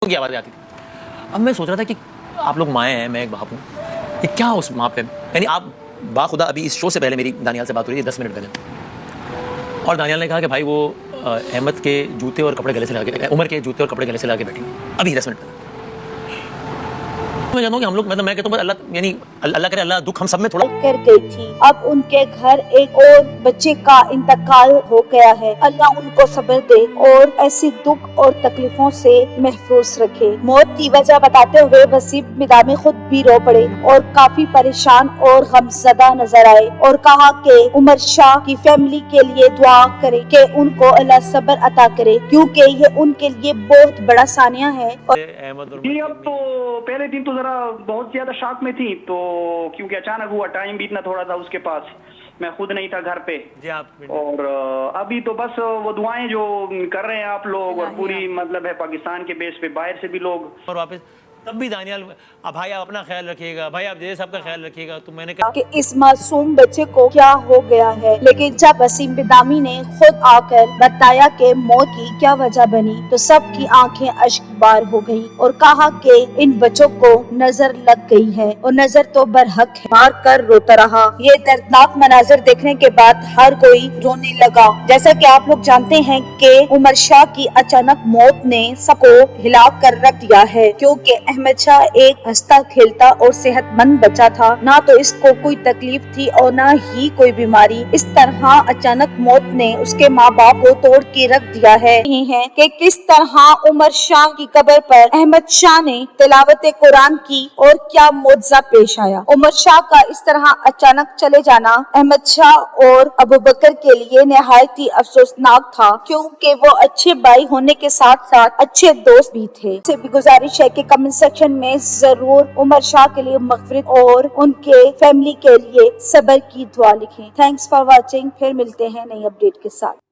की आवाज़ें आती थी। अब मैं सोच रहा था कि आप लोग माएँ हैं, मैं एक बाप हूँ, ये क्या उस माँ पे, यानी आप बाखुदा अभी इस शो से पहले मेरी दानियाल से बात हो रही थी 10 मिनट पहले, और दानियाल ने कहा कि भाई वो अहमद के जूते और कपड़े गले से लगा के, उमर के जूते और कपड़े गले से लगा के बैठी अभी 10 मिनट पहले। मैं जानता हूँ कि हम लोग, मतलब मैं कहता हूँ अल्लाह, यानी अल्लाह करे अल्लाह दुख हम सब में थोड़ा कर गई थी। अब उनके घर एक और बच्चे का इंतकाल हो गया है। अल्लाह उनको सब्र दे और ऐसी दुख और तकलीफों से महफूज रखे। मौत की वजह बताते हुए वसीम मिदामी खुद भी रो पड़े और काफी परेशान और गमज़दा नजर आए और कहा कि उमर शाह की फैमिली के लिए दुआ करे कि उनको अल्लाह सब्र अता करे, क्योंकि ये उनके लिए बहुत बड़ा सानिया है। जी, अब तो पहले दिन तो जरा बहुत ज्यादा शॉक में थी, तो क्योंकि अचानक हुआ, टाइम भी इतना थोड़ा था उसके पास, मैं खुद नहीं था घर पे जी आप। और अभी तो बस वो दुआएं जो कर रहे हैं आप लोग और पूरी मतलब है पाकिस्तान के बेस पे बाहर से भी लोग, और वापस तब भी दानियाल, अब भाई आप अपना ख्याल रखिएगा, भाई आप जैसे सबका ख्याल रखिएगा। तो मैंने कहा कि इस मासूम बच्चे को क्या हो गया है, लेकिन जब वसीम मिदामी ने खुद आकर बताया कि मौत की क्या वजह बनी तो सबकी आंखें अश्कबार हो गई और कहा कि इन बच्चों को नजर लग गई है और नजर तो बरहक है, मार कर रोता रहा। ये दर्दनाक मनाजिर देखने के बाद हर कोई रोने लगा। जैसा कि आप लोग जानते हैं कि उमर शाह की अचानक मौत ने सबको हिला कर रख दिया है, क्योंकि अहमद शाह एक हंसता खेलता और सेहतमंद बच्चा था। ना तो इसको कोई तकलीफ थी और ना ही कोई बीमारी। इस तरह अचानक मौत ने उसके माँ बाप को तोड़ के रख दिया है कि किस तरह उमर शाह की कब्र पर अहमद शाह ने तिलावत कुरान की और क्या मौजज़ा पेश आया। उमर शाह का इस तरह अचानक चले जाना अहमद शाह और अबू बकर के लिए निहायत ही अफसोसनाक था, क्योंकि वो अच्छे भाई होने के साथ साथ अच्छे दोस्त भी थे। से भी गुजारिश है कि कमेंट सेक्शन में जरूर उमर शाह के लिए मग़फ़िरत और उनके फैमिली के लिए सब्र की दुआ लिखें। Thanks for watching. फिर मिलते हैं नई अपडेट के साथ।